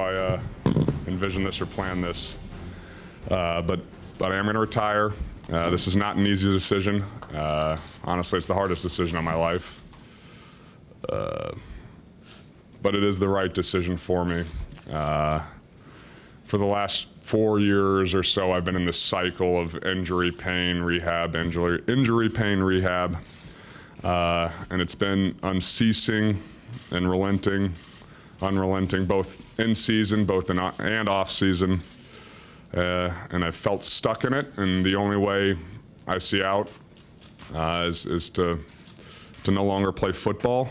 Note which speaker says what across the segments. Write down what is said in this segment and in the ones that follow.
Speaker 1: I envisioned this or planned this. But I am going to retire. This is not an easy decision. Honestly, it's the hardest decision of my life. But it is the right decision for me. For the last 4 years or so, I've been in this cycle of injury, pain, rehab, injury, pain, rehab. And it's been unceasing and unrelenting, both in season, and off season. And I've felt stuck in it, and the only way I see out is to no longer play football.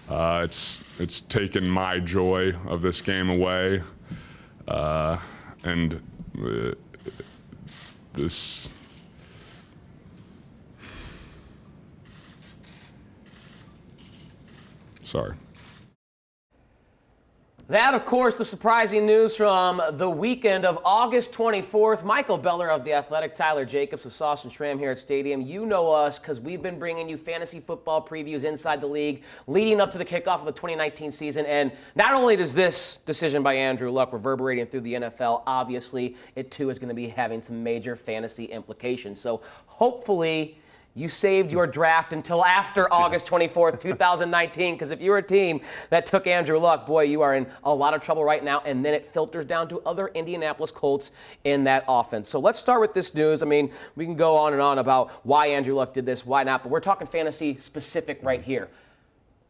Speaker 1: It's taken my joy of this game away, and this. Sorry.
Speaker 2: That, of course, the surprising news from the weekend of August 24th. Michael Beller of The Athletic, Tyler Jacobs of Sauce and Schramm here at Stadium. You know us because we've been bringing you fantasy football previews inside the league leading up to the kickoff of the 2019 season. And not only does this decision by Andrew Luck reverberating through the NFL, obviously it too is going to be having some major fantasy implications. So hopefully you saved your draft until after August 24th, 2019, because if you're a team that took Andrew Luck, boy, you are in a lot of trouble right now, and then it filters down to other Indianapolis Colts in that offense. So let's start with this news. I mean, we can go on and on about why Andrew Luck did this, why not, but we're talking fantasy specific right here.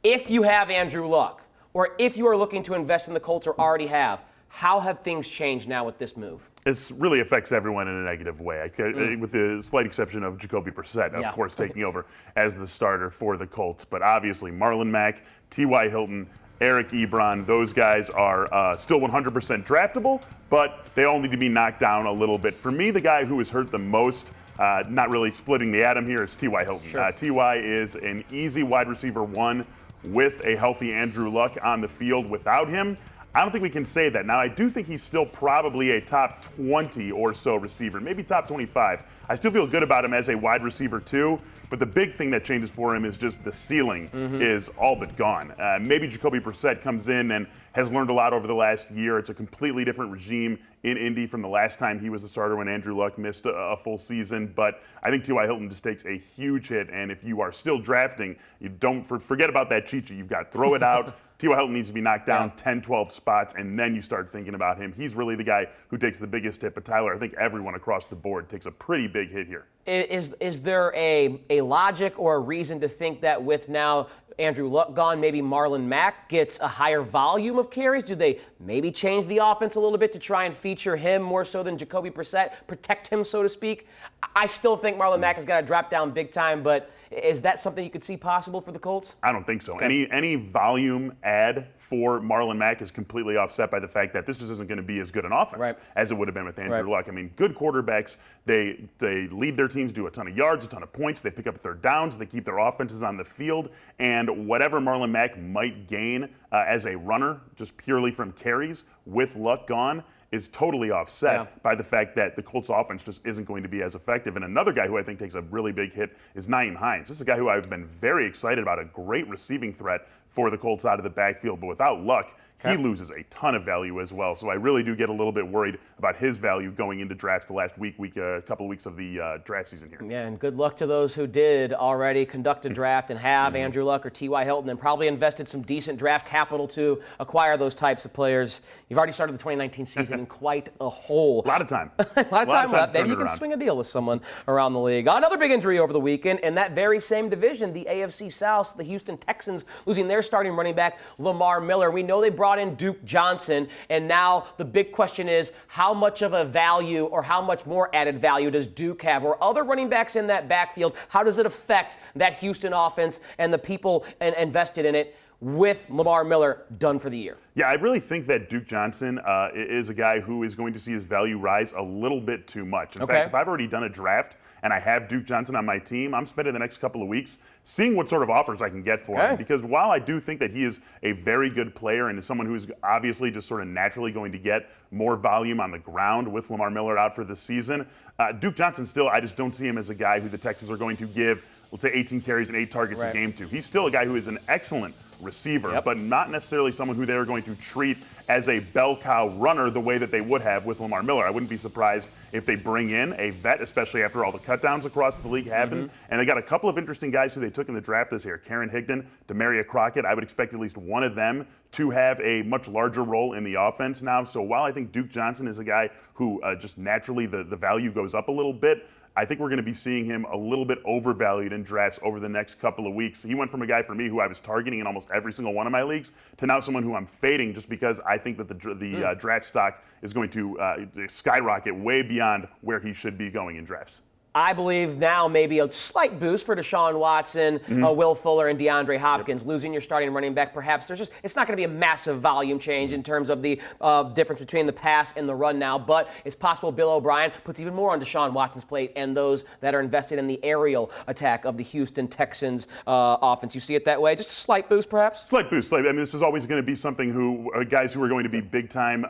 Speaker 2: If you have Andrew Luck, or if you are looking to invest in the Colts or already have, how have things changed now with this move?
Speaker 3: It really affects everyone in a negative way, with the slight exception of Jacoby Brissett, of course, taking over as the starter for the Colts. But obviously, Marlon Mack, T.Y. Hilton, Eric Ebron, those guys are still 100% draftable, but they all need to be knocked down a little bit. For me, the guy who is hurt the most, not really splitting the atom here, is T.Y. Hilton.
Speaker 2: Sure.
Speaker 3: T.Y. is an easy wide receiver one with a healthy Andrew Luck on the field. Without him, I don't think we can say that. Now, I do think he's still probably a top 20 or so receiver, maybe top 25. I still feel good about him as a wide receiver too, but the big thing that changes for him is just the ceiling is all but gone. Maybe Jacoby Brissett comes in and has learned a lot over the last year. It's a completely different regime in Indy from the last time he was the starter when Andrew Luck missed a full season. But I think T.Y. Hilton just takes a huge hit, and if you are still drafting, you don't forget about that cheat sheet. You've got to throw it out. T.Y. Hilton needs to be knocked down 10, 12 spots, and then you start thinking about him. He's really the guy who takes the biggest hit. But Tyler, I think everyone across the board takes a pretty big hit here.
Speaker 2: Is there a logic or a reason to think that with now Andrew Luck gone, maybe Marlon Mack gets a higher volume of carries? Do they maybe change the offense a little bit to try and feature him more so than Jacoby Brissett, protect him, so to speak? I still think Marlon Mack has got to drop down big time, but is that something you could see possible for the Colts?
Speaker 3: I don't think so.
Speaker 2: Okay.
Speaker 3: Any volume add for Marlon Mack is completely offset by the fact that this just isn't going to be as good an offense as it would have been with Andrew Luck. I mean, good quarterbacks, they lead their teams, do a ton of yards, a ton of points, they pick up third downs, they keep their offenses on the field, and whatever Marlon Mack might gain as a runner, just purely from carries, with Luck gone, is totally offset by the fact that the Colts offense just isn't going to be as effective. And another guy who I think takes a really big hit is Nyheim Hines. This is a guy who I've been very excited about, a great receiving threat for the Colts out of the backfield. But without Luck, he loses a ton of value as well. So I really do get a little bit worried about his value going into drafts the last couple of weeks of the draft season here.
Speaker 2: Yeah, and good luck to those who did already conduct a draft and have Andrew Luck or T.Y. Hilton and probably invested some decent draft capital to acquire those types of players. You've already started the 2019 season in quite a hole.
Speaker 3: A lot of time.
Speaker 2: a lot of time left. Maybe you can swing a deal with someone around the league. Another big injury over the weekend in that very same division, the AFC South, the Houston Texans losing their starting running back, Lamar Miller. We know they brought in Duke Johnson, and now the big question is how much of a value or how much more added value does Duke have, or other running backs in that backfield? How does it affect that Houston offense and the people invested in it with Lamar Miller done for the year?
Speaker 3: Yeah, I really think that Duke Johnson is a guy who is going to see his value rise a little bit too much. In fact, if I've already done a draft and I have Duke Johnson on my team, I'm spending the next couple of weeks seeing what sort of offers I can get for him. Because while I do think that he is a very good player and is someone who's obviously just sort of naturally going to get more volume on the ground with Lamar Miller out for the season, Duke Johnson still, I just don't see him as a guy who the Texans are going to give, let's say, 18 carries and 8 targets a game to. He's still a guy who is an excellent receiver,
Speaker 2: Yep.
Speaker 3: but not necessarily someone who they're going to treat as a bell cow runner the way that they would have with Lamar Miller. I wouldn't be surprised if they bring in a vet, especially after all the cutdowns across the league happen. And they got a couple of interesting guys who they took in the draft this year. Karen Higdon, Demaria Crockett. I would expect at least one of them to have a much larger role in the offense now. So while I think Duke Johnson is a guy who just naturally the value goes up a little bit, I think we're going to be seeing him a little bit overvalued in drafts over the next couple of weeks. He went from a guy for me who I was targeting in almost every single one of my leagues to now someone who I'm fading just because I think that the draft stock is going to skyrocket way beyond where he should be going in drafts.
Speaker 2: I believe now maybe a slight boost for Deshaun Watson, Will Fuller, and DeAndre Hopkins. Losing your starting running back, perhaps it's not going to be a massive volume change in terms of the difference between the pass and the run now, but it's possible Bill O'Brien puts even more on Deshaun Watson's plate and those that are invested in the aerial attack of the Houston Texans offense. You see it that way? Just a slight boost, perhaps?
Speaker 3: Slight boost. I mean, this was always going to be something guys who are going to be big-time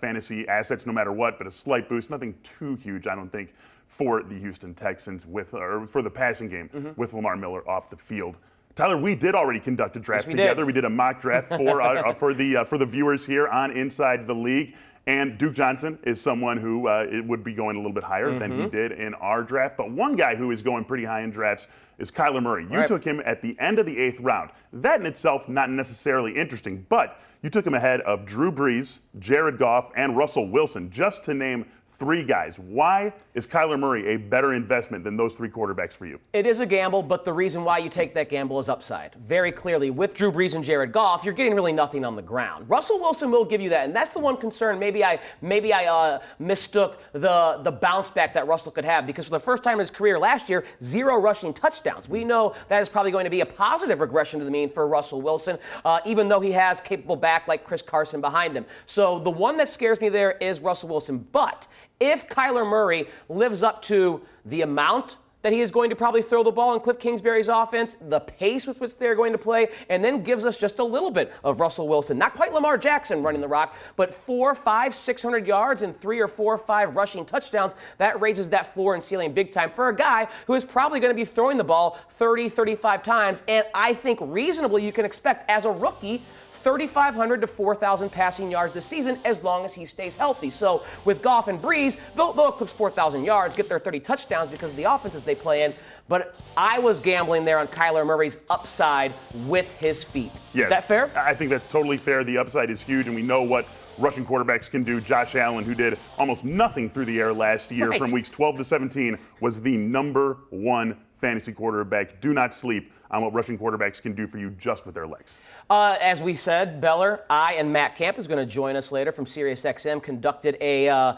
Speaker 3: fantasy assets no matter what, but a slight boost, nothing too huge, I don't think, for the Houston Texans for the passing game with Lamar Miller off the field. Tyler, we did already conduct a draft together. We did a mock draft for the viewers here on Inside the League. And Duke Johnson is someone who it would be going a little bit higher than he did in our draft. But one guy who is going pretty high in drafts is Kyler Murray. You took him at the end of the 8th round. That in itself, not necessarily interesting, but you took him ahead of Drew Brees, Jared Goff, and Russell Wilson, just to name 3 guys. Why is Kyler Murray a better investment than those 3 quarterbacks for you?
Speaker 2: It is a gamble, but the reason why you take that gamble is upside. Very clearly, with Drew Brees and Jared Goff, you're getting really nothing on the ground. Russell Wilson will give you that, and that's the one concern. Maybe I mistook the bounce back that Russell could have, because for the first time in his career last year, 0 rushing touchdowns. We know that is probably going to be a positive regression to the mean for Russell Wilson, even though he has capable back like Chris Carson behind him. So the one that scares me there is Russell Wilson, but if Kyler Murray lives up to the amount that he is going to probably throw the ball in Cliff Kingsbury's offense, the pace with which they're going to play, and then gives us just a little bit of Russell Wilson. Not quite Lamar Jackson running the rock, but 400, 500, 600 yards and 3 or 4 or 5 rushing touchdowns. That raises that floor and ceiling big time for a guy who is probably going to be throwing the ball 30, 35 times. And I think reasonably you can expect as a rookie 3,500 to 4,000 passing yards this season as long as he stays healthy. So with Goff and Brees, they'll eclipse 4,000 yards, get their 30 touchdowns because of the offenses they play in. But I was gambling there on Kyler Murray's upside with his feet.
Speaker 3: Yeah,
Speaker 2: is that fair?
Speaker 3: I think that's totally fair. The upside is huge, and we know what rushing quarterbacks can do. Josh Allen, who did almost nothing through the air last year from weeks 12 to 17, was the #1 fantasy quarterback. Do not sleep on what rushing quarterbacks can do for you just with their legs.
Speaker 2: As we said, Beller, I and Matt Camp is going to join us later from SiriusXM, conducted a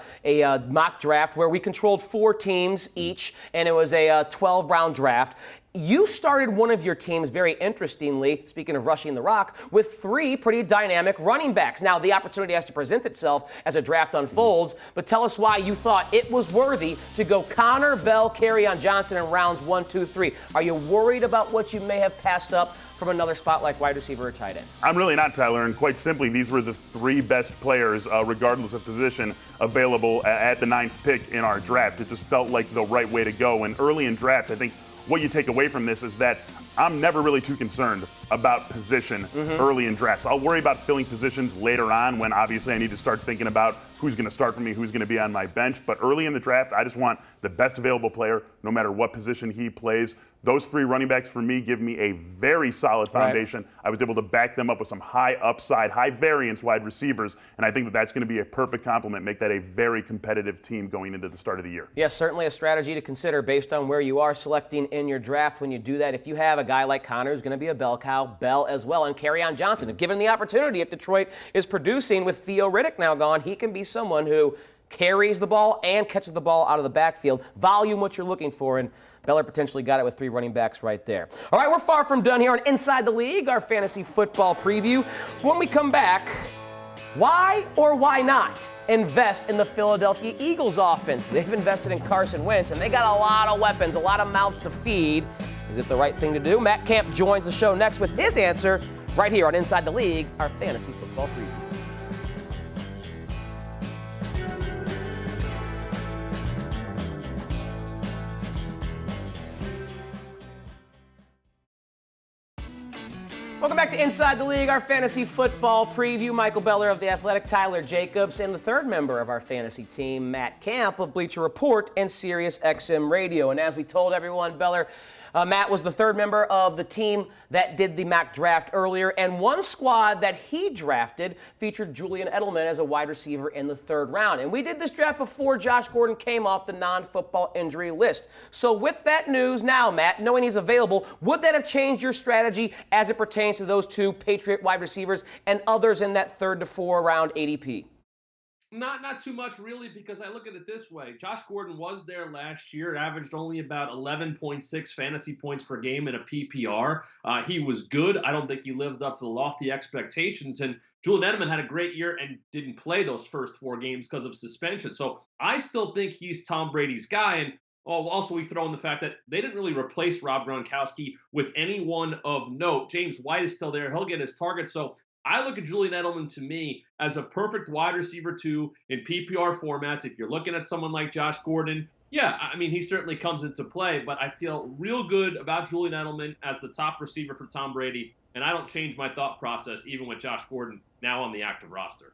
Speaker 2: mock draft where we controlled 4 teams each, and it was a 12-round draft. You started one of your teams, very interestingly, speaking of rushing the rock, with 3 pretty dynamic running backs. Now, the opportunity has to present itself as a draft unfolds, but tell us why you thought it was worthy to go Connor, Bell, Kerryon Johnson in rounds 1, 2, 3. Are you worried about what you may have passed up from another spot like wide receiver or tight end?
Speaker 3: I'm really not, Tyler, and quite simply, these were the 3 best players, regardless of position, available at the 9th pick in our draft. It just felt like the right way to go. And early in drafts, I think what you take away from this is that I'm never really too concerned about position early in drafts. I'll worry about filling positions later on when obviously I need to start thinking about who's going to start for me, who's going to be on my bench. But early in the draft, I just want the best available player, no matter what position he plays. Those 3 running backs for me give me a very solid foundation. Right. I was able to back them up with some high upside, high variance wide receivers, and I think that that's going to be a perfect complement, make that a very competitive team going into the start of the year.
Speaker 2: Yes, certainly a strategy to consider based on where you are selecting in your draft when you do that. If you have a guy like Connor who's going to be a bell cow, Bell as well, and Kerryon Johnson, if given the opportunity, if Detroit is producing with Theo Riddick now gone, he can be someone who carries the ball and catches the ball out of the backfield. Volume, what you're looking for, and Beller potentially got it with 3 running backs right there. All right, we're far from done here on Inside the League, our fantasy football preview. When we come back, why or why not invest in the Philadelphia Eagles offense? They've invested in Carson Wentz, and they got a lot of weapons, a lot of mouths to feed. Is it the right thing to do? Matt Camp joins the show next with his answer right here on Inside the League, our fantasy football preview. Welcome back to Inside the League, our fantasy football preview. Michael Beller of The Athletic, Tyler Jacobs, and the third member of our fantasy team, Matt Camp of Bleacher Report and Sirius XM Radio. And as we told everyone, Beller, Matt was the third member of the team that did the mock draft earlier, and one squad that he drafted featured Julian Edelman as a wide receiver in the third round. And we did this draft before Josh Gordon came off the non-football injury list. So with that news now, Matt, knowing he's available, would that have changed your strategy as it pertains to those two Patriot wide receivers and others in that 3rd to 4th round ADP?
Speaker 4: Not too much, really, because I look at it this way. Josh Gordon was there last year. It averaged only about 11.6 fantasy points per game in a PPR. He was good. I don't think he lived up to the lofty expectations. And Julian Edelman had a great year and didn't play those first 4 games because of suspension. So I still think he's Tom Brady's guy. And also, we throw in the fact that they didn't really replace Rob Gronkowski with anyone of note. James White is still there. He'll get his target. So I look at Julian Edelman, to me, as a perfect wide receiver 2 in PPR formats. If you're looking at someone like Josh Gordon, yeah, I mean, he certainly comes into play, but I feel real good about Julian Edelman as the top receiver for Tom Brady, and I don't change my thought process even with Josh Gordon now on the active roster.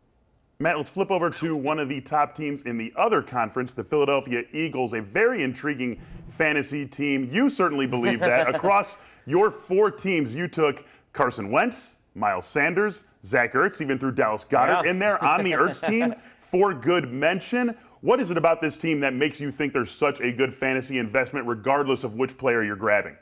Speaker 3: Matt, let's flip over to one of the top teams in the other conference, the Philadelphia Eagles, a very intriguing fantasy team. You certainly believe that. Across your 4 teams, you took Carson Wentz, Miles Sanders, Zach Ertz, even threw Dallas Goedert in there on the Ertz team for good mention. What is it about this team that makes you think there's such a good fantasy investment regardless of which player you're grabbing?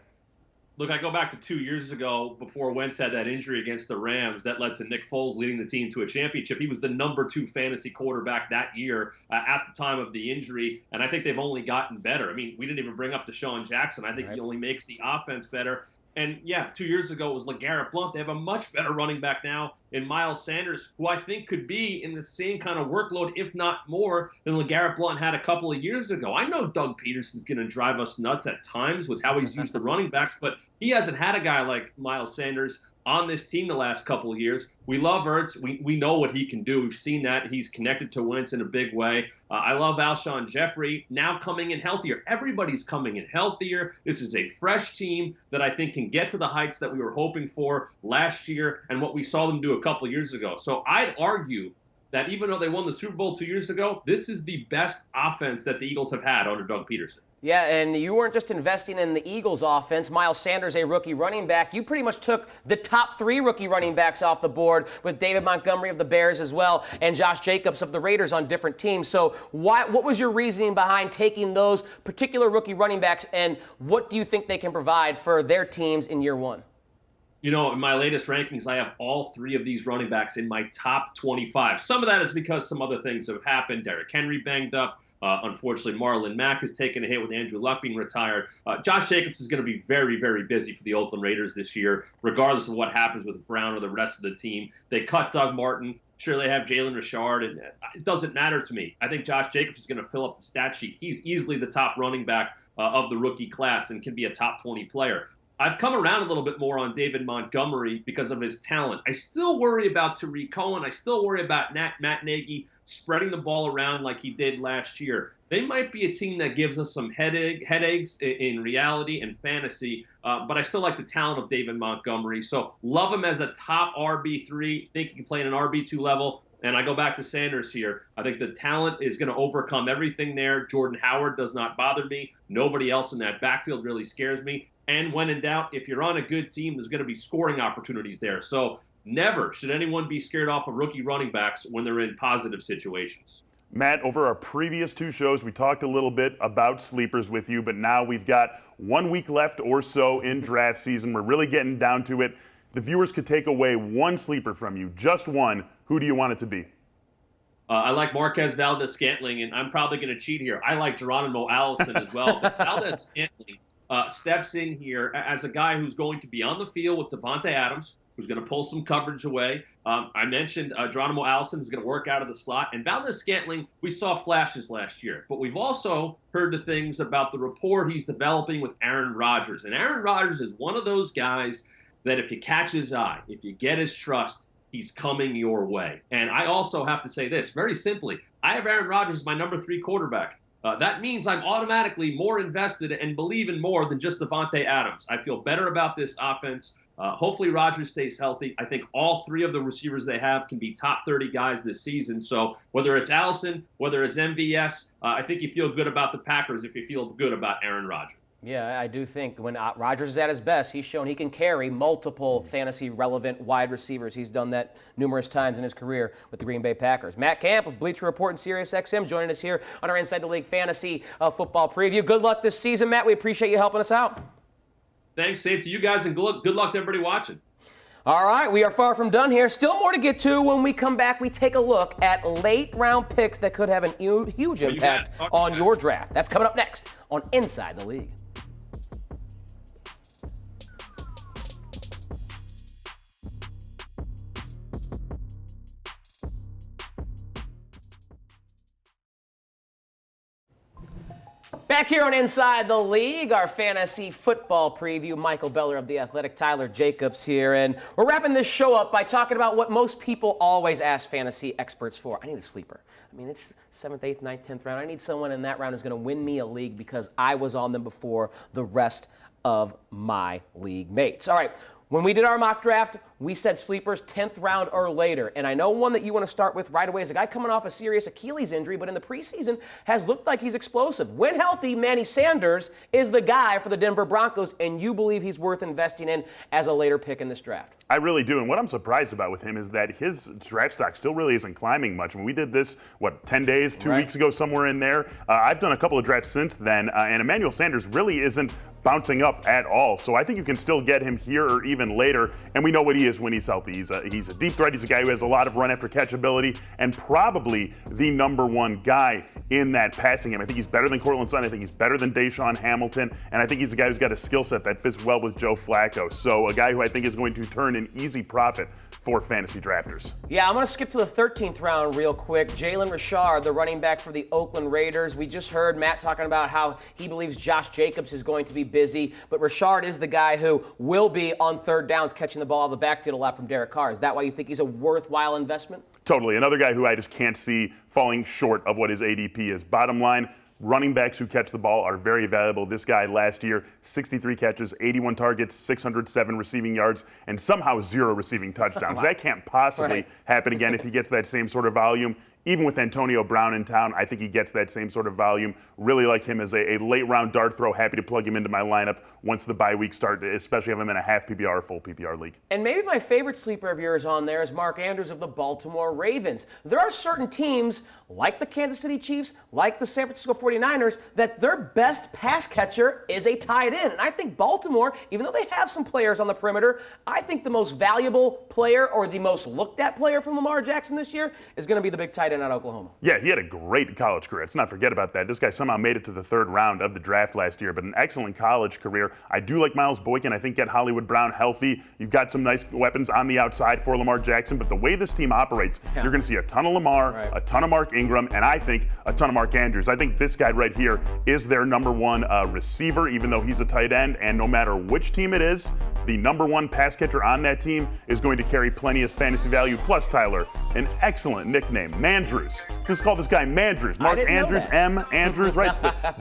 Speaker 4: Look, I go back to 2 years ago before Wentz had that injury against the Rams that led to Nick Foles leading the team to a championship. He was the number 2 fantasy quarterback that year at the time of the injury, and I think they've only gotten better. I mean, we didn't even bring up Deshaun Jackson. I think he only makes the offense better. And yeah, 2 years ago it was LeGarrette Blount. They have a much better running back now in Miles Sanders, who I think could be in the same kind of workload, if not more, than LeGarrette Blount had a couple of years ago. I know Doug Peterson's going to drive us nuts at times with how he's used the running backs, but he hasn't had a guy like Miles Sanders on this team the last couple of years. We love Ertz. We know what he can do. We've seen that. He's connected to Wentz in a big way. I love Alshon Jeffrey now coming in healthier. Everybody's coming in healthier. This is a fresh team that I think can get to the heights that we were hoping for last year and what we saw them do a couple of years ago. So I'd argue that even though they won the Super Bowl 2 years ago, this is the best offense that the Eagles have had under Doug Peterson.
Speaker 2: Yeah, and you weren't just investing in the Eagles offense. Miles Sanders, a rookie running back. You pretty much took the top 3 rookie running backs off the board with David Montgomery of the Bears as well and Josh Jacobs of the Raiders on different teams. So what was your reasoning behind taking those particular rookie running backs, and what do you think they can provide for their teams in year 1?
Speaker 4: You know, in my latest rankings, I have all 3 of these running backs in my top 25. Some of that is because some other things have happened. Derrick Henry banged up. Unfortunately, Marlon Mack has taken a hit with Andrew Luck being retired. Josh Jacobs is going to be very, very busy for the Oakland Raiders this year, regardless of what happens with Brown or the rest of the team. They cut Doug Martin. Sure, they have Jalen Richard, and it doesn't matter to me. I think Josh Jacobs is going to fill up the stat sheet. He's easily the top running back of the rookie class and can be a top 20 player. I've come around a little bit more on David Montgomery because of his talent. I still worry about Tariq Cohen. I still worry about Matt Nagy spreading the ball around like he did last year. They might be a team that gives us some headaches in reality and fantasy, but I still like the talent of David Montgomery. So love him as a top RB3. Think he can play in an RB2 level. And I go back to Sanders here. I think the talent is going to overcome everything there. Jordan Howard does not bother me. Nobody else in that backfield really scares me. And when in doubt, if you're on a good team, there's going to be scoring opportunities there. So never should anyone be scared off of rookie running backs when they're in positive situations.
Speaker 3: Matt, over our previous 2 shows, we talked a little bit about sleepers with you, but now we've got 1 week left or so in draft season. We're really getting down to it. The viewers could take away 1 sleeper from you, just 1. Who do you want it to be?
Speaker 4: I like Marquez Valdes-Scantling, and I'm probably going to cheat here. I like Geronimo Allison as well. But Valdes-Scantling steps in here as a guy who's going to be on the field with Devontae Adams, who's going to pull some coverage away. I mentioned Geronimo Allison, who's going to work out of the slot. And Valdes-Scantling, we saw flashes last year. But we've also heard the things about the rapport he's developing with Aaron Rodgers. And Aaron Rodgers is one of those guys that if you catch his eye, if you get his trust, he's coming your way. And I also have to say this, very simply, I have Aaron Rodgers as my number 3 quarterback. that means I'm automatically more invested and believe in more than just Davante Adams. I feel better about this offense. Hopefully Rodgers stays healthy. I think all three of the receivers they have can be top 30 guys this season. So whether it's Allison, whether it's MVS, I think you feel good about the Packers if you feel good about Aaron Rodgers.
Speaker 2: Yeah, I do think when Rodgers is at his best, he's shown he can carry multiple fantasy-relevant wide receivers. He's done that numerous times in his career with the Green Bay Packers. Matt Camp of Bleacher Report and SiriusXM joining us here on our Inside the League Fantasy Football Preview. Good luck this season, Matt. We appreciate you helping us out.
Speaker 4: Thanks, same to you guys, and good luck to everybody watching.
Speaker 2: All right, we are far from done here. Still more to get to. When we come back, we take a look at late-round picks that could have an huge impact on your draft. That's coming up next on Inside the League. Back here on Inside the League, our fantasy football preview. Michael Beller of The Athletic, Tyler Jacobs here. And we're wrapping this show up by talking about what most people always ask fantasy experts for. I need a sleeper. I mean, it's 7th, 8th, 9th, 10th round. I need someone in that round who's going to win me a league because I was on them before the rest of my league mates. All right. When we did our mock draft, we said sleepers 10th round or later. And I know one that you want to start with right away is a guy coming off a serious Achilles injury, but in the preseason has looked like he's explosive. When healthy, Manny Sanders is the guy for the Denver Broncos, and you believe he's worth investing in as a later pick in this draft.
Speaker 3: I really do. And what I'm surprised about with him is that his draft stock still really isn't climbing much. When we did this, 10 days, 2 weeks ago, somewhere in there. I've done a couple of drafts since then, and Emmanuel Sanders really isn't bouncing up at all. So I think you can still get him here or even later. And we know what he is when he's healthy. He's a deep threat. He's a guy who has a lot of run after catch ability and probably the #1 guy in that passing game. I think he's better than Cortland Sutton. I think he's better than Deshaun Hamilton. And I think he's a guy who's got a skill set that fits well with Joe Flacco. So a guy who I think is going to turn an easy profit for fantasy drafters.
Speaker 2: Yeah, I'm going to skip to the 13th round real quick. Jalen Richard, the running back for the Oakland Raiders. We just heard Matt talking about how he believes Josh Jacobs is going to be busy, but Richard is the guy who will be on third downs catching the ball out of the backfield a lot from Derek Carr. Is that why you think he's a worthwhile investment?
Speaker 3: Totally. Another guy who I just can't see falling short of what his ADP is. Bottom line, running backs who catch the ball are very valuable. This guy last year, 63 catches, 81 targets, 607 receiving yards, and somehow 0 receiving touchdowns. Wow. That can't possibly happen again if he gets that same sort of volume. Even with Antonio Brown in town, I think he gets that same sort of volume. Really like him as a late-round dart throw. Happy to plug him into my lineup once the bye week starts, especially if I'm in a half PPR or full PPR league.
Speaker 2: And maybe my favorite sleeper of yours on there is Mark Andrews of the Baltimore Ravens. There are certain teams, like the Kansas City Chiefs, like the San Francisco 49ers, that their best pass catcher is a tight end. And I think Baltimore, even though they have some players on the perimeter, I think the most valuable player or the most looked at player from Lamar Jackson this year is going to be the big tight end out of Oklahoma.
Speaker 3: Yeah, he had a great college career. Let's not forget about that. This guy somehow made it to the 3rd round of the draft last year, but an excellent college career. I do like Miles Boykin. I think get Hollywood Brown healthy. You've got some nice weapons on the outside for Lamar Jackson, but the way this team operates, you're going to see a ton of Lamar, a ton of Mark Ingram, and I think a ton of Mark Andrews. I think this guy right here is their #1 receiver, even though he's a tight end, and no matter which team it is, the #1 pass catcher on that team is going to carry plenty of fantasy value. Plus, Tyler, an excellent nickname, Mandrews. Just call this guy Mandrews. Mark Andrews, M. Andrews, right?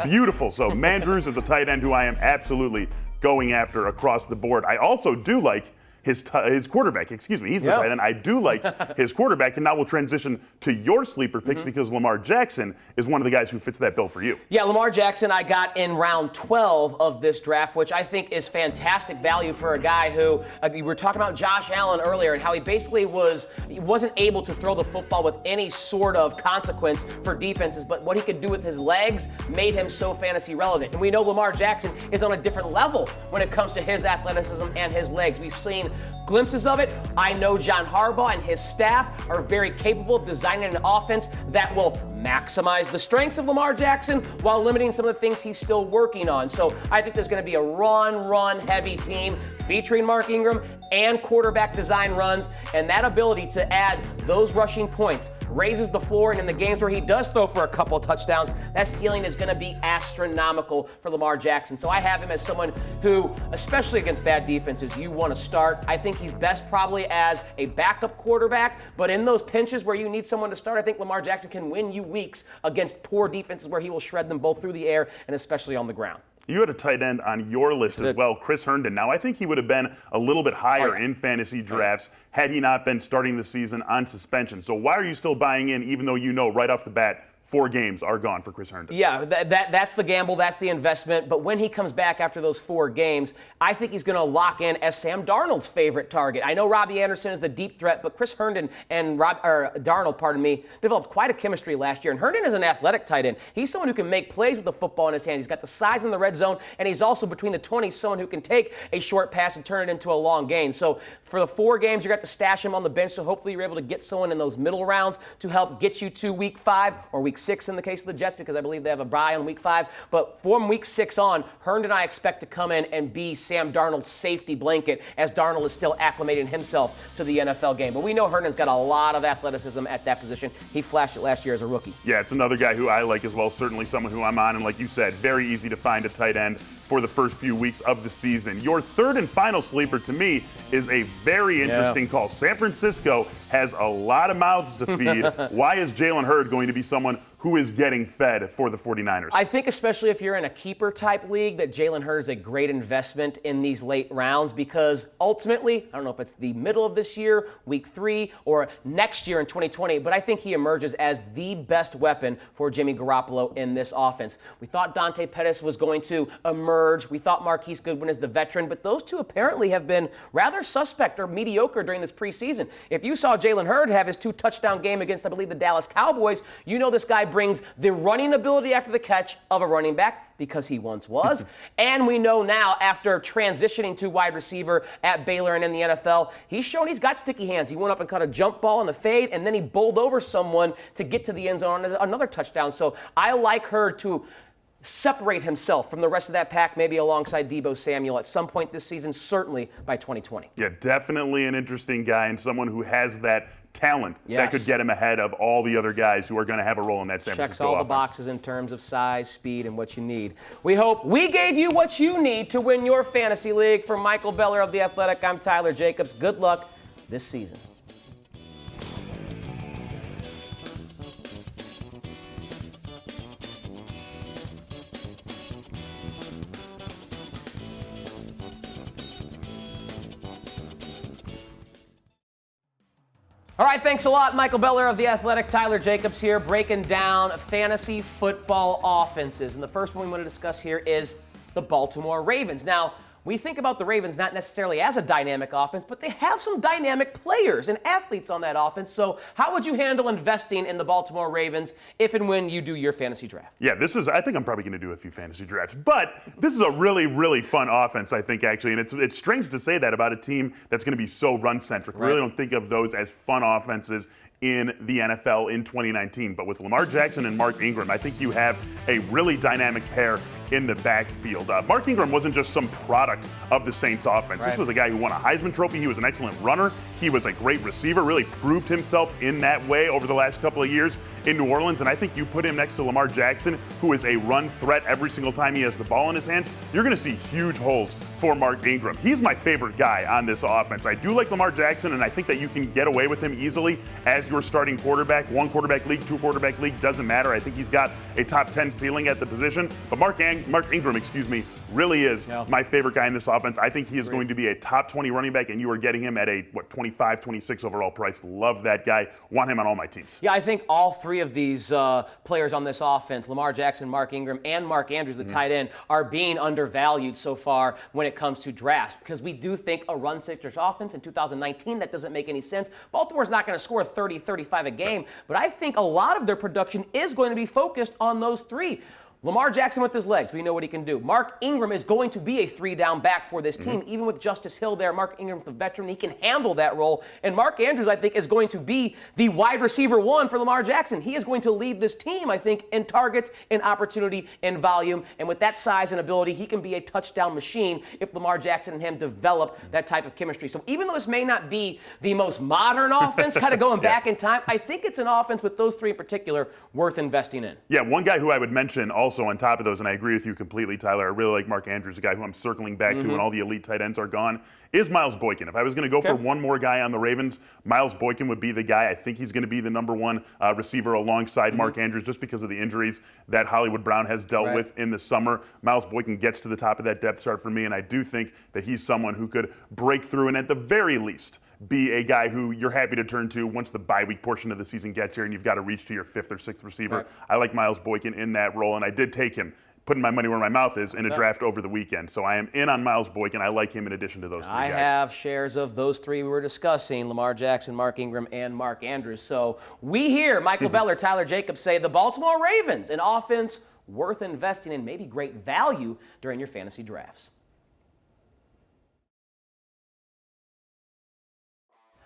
Speaker 3: Beautiful. So Mandrews is a tight end who I am absolutely going after across the board. I also do like his quarterback, he's the tight end. I do like his quarterback, and now we'll transition to your sleeper picks because Lamar Jackson is one of the guys who fits that bill for you.
Speaker 2: Yeah, Lamar Jackson I got in round 12 of this draft, which I think is fantastic value for a guy who, we were talking about Josh Allen earlier and how he basically wasn't able to throw the football with any sort of consequence for defenses, but what he could do with his legs made him so fantasy relevant. And we know Lamar Jackson is on a different level when it comes to his athleticism and his legs. We've seen glimpses of it. I know John Harbaugh and his staff are very capable of designing an offense that will maximize the strengths of Lamar Jackson while limiting some of the things he's still working on. So I think there's going to be a run heavy team featuring Mark Ingram and quarterback design runs, and that ability to add those rushing points raises the floor, and in the games where he does throw for a couple of touchdowns, that ceiling is going to be astronomical for Lamar Jackson. So I have him as someone who, especially against bad defenses, you want to start. I think he's best probably as a backup quarterback, but in those pinches where you need someone to start, I think Lamar Jackson can win you weeks against poor defenses where he will shred them both through the air and especially on the ground.
Speaker 3: You had a tight end on your list as well, Chris Herndon. Now, I think he would have been a little bit higher in fantasy drafts had he not been starting the season on suspension. So why are you still buying in, even though you know right off the bat 4 games are gone for Chris Herndon?
Speaker 2: Yeah, that's the gamble, that's the investment. But when he comes back after those 4 games, I think he's going to lock in as Sam Darnold's favorite target. I know Robbie Anderson is the deep threat, but Chris Herndon and Darnold, developed quite a chemistry last year. And Herndon is an athletic tight end. He's someone who can make plays with the football in his hands. He's got the size in the red zone, and he's also between the 20s, someone who can take a short pass and turn it into a long gain. So for the 4 games, you're going to have to stash him on the bench. So hopefully you're able to get someone in those middle rounds to help get you to week 5 or week 6 in the case of the Jets, because I believe they have a bye on week 5. But from week 6 on, Herndon I expect to come in and be Sam Darnold's safety blanket as Darnold is still acclimating himself to the NFL game. But we know Herndon's got a lot of athleticism at that position. He flashed it last year as a rookie.
Speaker 3: Yeah, it's another guy who I like as well, certainly someone who I'm on. And like you said, very easy to find a tight end for the first few weeks of the season. Your third and final sleeper to me is a very interesting call. San Francisco has a lot of mouths to feed. Why is Jalen Hurd going to be someone who is getting fed for the 49ers?
Speaker 2: I think especially if you're in a keeper type league that Jalen Hurd is a great investment in these late rounds, because ultimately, I don't know if it's the middle of this year, week 3, or next year in 2020, but I think he emerges as the best weapon for Jimmy Garoppolo in this offense. We thought Dante Pettis was going to emerge. We thought Marquise Goodwin is the veteran, but those two apparently have been rather suspect or mediocre during this preseason. If you saw Jalen Hurd have his 2-touchdown game against, I believe, the Dallas Cowboys, you know this guy brings the running ability after the catch of a running back, because he once was. And we know now, after transitioning to wide receiver at Baylor and in the NFL, he's shown he's got sticky hands. He went up and caught a jump ball in the fade, and then he bowled over someone to get to the end zone on another touchdown. So I like Hurd to separate himself from the rest of that pack, maybe alongside Deebo Samuel at some point this season, certainly by 2020.
Speaker 3: Yeah, definitely an interesting guy and someone who has that talent that could get him ahead of all the other guys who are going to have a role in that San Francisco
Speaker 2: Checks all
Speaker 3: offense.
Speaker 2: the boxes in terms of size, speed, and what you need. We hope we gave you what you need to win your fantasy league. For Michael Beller of The Athletic, I'm Tyler Jacobs. Good luck this season. All right, thanks a lot, Michael Beller of The Athletic. Tyler Jacobs here, breaking down fantasy football offenses. And the first one we want to discuss here is the Baltimore Ravens. Now, we think about the Ravens not necessarily as a dynamic offense, but they have some dynamic players and athletes on that offense. So how would you handle investing in the Baltimore Ravens if and when you do your fantasy draft?
Speaker 3: Yeah, I think I'm probably going to do a few fantasy drafts. But this is a really, really fun offense, I think, actually. And it's strange to say that about a team that's going to be so run-centric. We really don't think of those as fun offenses in the NFL in 2019. But with Lamar Jackson and Mark Ingram, I think you have a really dynamic pair in the backfield. Mark Ingram wasn't just some product of the Saints offense. This was a guy who won a Heisman Trophy. He was an excellent runner. He was a great receiver, really proved himself in that way over the last couple of years in New Orleans. And I think you put him next to Lamar Jackson, who is a run threat every single time he has the ball in his hands, you're going to see huge holes for Mark Ingram. He's my favorite guy on this offense. I do like Lamar Jackson, and I think that you can get away with him easily as your starting quarterback. 1-quarterback league, 2-quarterback league, doesn't matter. I think he's got a top 10 ceiling at the position. But Mark Ingram, really is my favorite guy in this offense. I think he is going to be a top 20 running back, and you are getting him at a, 25, 26 overall price. Love that guy. Want him on all my teams.
Speaker 2: Yeah, I think all 3 of these players on this offense, Lamar Jackson, Mark Ingram, and Mark Andrews, the tight end, are being undervalued so far when it comes to drafts, because we do think a run-centric offense in 2019, that doesn't make any sense. Baltimore's not going to score 30, 35 a game, but I think a lot of their production is going to be focused on those 3. Lamar Jackson with his legs, we know what he can do. Mark Ingram is going to be a 3-down back for this team, even with Justice Hill there. Mark Ingram's the veteran. He can handle that role. And Mark Andrews, I think, is going to be the wide receiver 1 for Lamar Jackson. He is going to lead this team, I think, in targets, in opportunity, in volume. And with that size and ability, he can be a touchdown machine if Lamar Jackson and him develop that type of chemistry. So even though this may not be the most modern offense, kind of going back in time, I think it's an offense with those 3 in particular worth investing in.
Speaker 3: Yeah, one guy who I would mention also on top of those, and I agree with you completely, Tyler, I really like Mark Andrews, a guy who I'm circling back to when all the elite tight ends are gone, is Miles Boykin. If I was going to go for one more guy on the Ravens, Miles Boykin would be the guy. I think he's going to be the number 1 receiver alongside Mark Andrews just because of the injuries that Hollywood Brown has dealt with in the summer. Miles Boykin gets to the top of that depth chart for me, and I do think that he's someone who could break through and at the very least be a guy who you're happy to turn to once the bye week portion of the season gets here and you've got to reach to your 5th or 6th receiver.
Speaker 2: Right.
Speaker 3: I like Miles Boykin in that role, and I did take him, putting my money where my mouth is, in a draft over the weekend. So I am in on Miles Boykin. I like him in addition to those 3 guys.
Speaker 2: I have shares of those 3 we were discussing, Lamar Jackson, Mark Ingram, and Mark Andrews. So we hear Michael Beller, Tyler Jacobs say the Baltimore Ravens, an offense worth investing in, maybe great value during your fantasy drafts.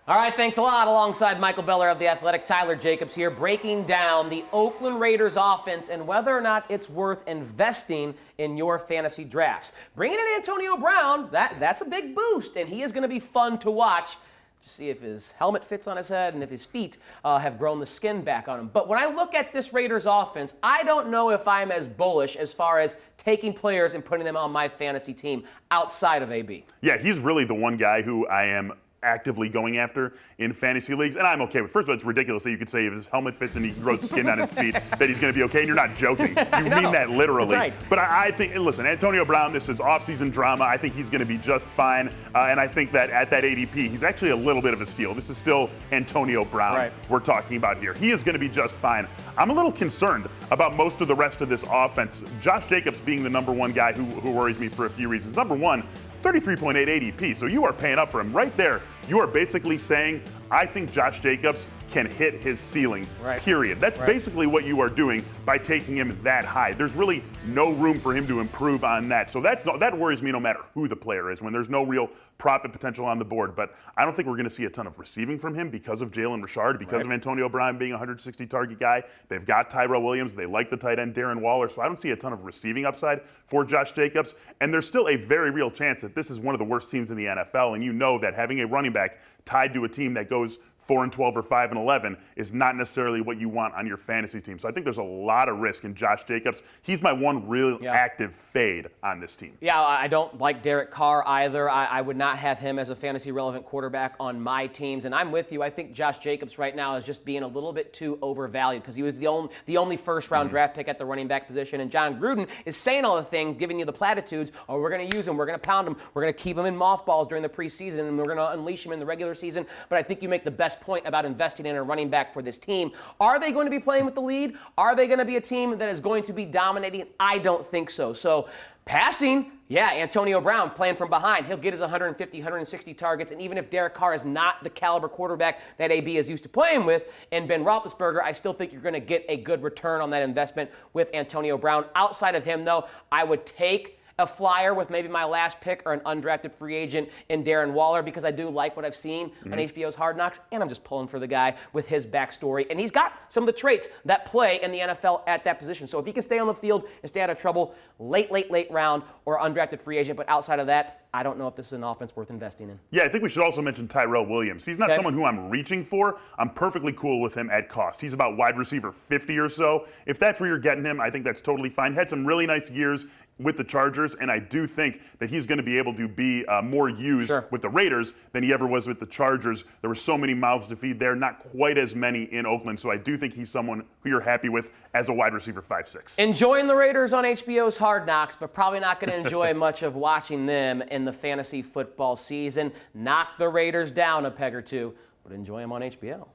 Speaker 2: All right, thanks a lot. Alongside Michael Beller of The Athletic, Tyler Jacobs here, breaking down the Oakland Raiders offense and whether or not it's worth investing in your fantasy drafts. Bringing in Antonio Brown, that's a big boost, and he is going to be fun to watch to see if his helmet fits on his head and if his feet have grown the skin back on him. But when I look at this Raiders offense, I don't know if I'm as bullish as far as taking players and putting them on my fantasy team outside of AB.
Speaker 3: Yeah, he's really the one guy who I am actively going after in fantasy leagues, and I'm okay with. First of all, it's ridiculous that you could say if his helmet fits and he grows skin on his feet that he's going to be okay, and you're not joking. You mean that literally.
Speaker 2: Right.
Speaker 3: But I think, listen, Antonio Brown, this is off-season drama. I think he's going to be just fine, and I think that at that ADP, he's actually a little bit of a steal. This is still Antonio Brown we're talking about here. He is going to be just fine. I'm a little concerned about most of the rest of this offense. Josh Jacobs being the number 1 guy who worries me for a few reasons. Number 1, 33.8 ADP, so you are paying up for him right there. You are basically saying, I think Josh Jacobs can hit his ceiling, period. That's basically what you are doing by taking him that high. There's really no room for him to improve on that. So that worries me no matter who the player is, when there's no real profit potential on the board. But I don't think we're going to see a ton of receiving from him because of Jalen Richard, because of Antonio Brown being a 160 target guy. They've got Tyrell Williams. They like the tight end Darren Waller. So I don't see a ton of receiving upside for Josh Jacobs. And there's still a very real chance that this is one of the worst teams in the NFL. And you know that having a running back tied to a team that goes 4-12 or 5-11 is not necessarily what you want on your fantasy team. So I think there's a lot of risk in Josh Jacobs. He's my one real active fade on this team.
Speaker 2: Yeah, I don't like Derek Carr either. I would not have him as a fantasy relevant quarterback on my teams. And I'm with you. I think Josh Jacobs right now is just being a little bit too overvalued because he was the only first-round draft pick at the running back position. And John Gruden is saying all the things, giving you the platitudes. Oh, we're going to use him. We're going to pound him. We're going to keep him in mothballs during the preseason, and we're going to unleash him in the regular season. But I think you make the best point about investing in a running back for this team. Are they going to be playing with the lead? Are they going to be a team that is going to be dominating? I don't think so. So passing, yeah, Antonio Brown playing from behind. He'll get his 150, 160 targets. And even if Derek Carr is not the caliber quarterback that AB is used to playing with and Ben Roethlisberger, I still think you're going to get a good return on that investment with Antonio Brown. Outside of him, though, I would take a flyer with maybe my last pick or an undrafted free agent in Darren Waller because I do like what I've seen on HBO's Hard Knocks, and I'm just pulling for the guy with his backstory. And he's got some of the traits that play in the NFL at that position. So if he can stay on the field and stay out of trouble, late round or undrafted free agent, but outside of that, I don't know if this is an offense worth investing in.
Speaker 3: Yeah, I think we should also mention Tyrell Williams. He's not someone who I'm reaching for. I'm perfectly cool with him at cost. He's about wide receiver 50 or so. If that's where you're getting him, I think that's totally fine. Had some really nice years with the Chargers, and I do think that he's going to be able to be more used with the Raiders than he ever was with the Chargers. There were so many mouths to feed there, not quite as many in Oakland, so I do think he's someone who you're happy with as a wide receiver 5'6".
Speaker 2: Enjoying the Raiders on HBO's Hard Knocks, but probably not going to enjoy much of watching them in the fantasy football season. Knock the Raiders down a peg or two, but enjoy them on HBO.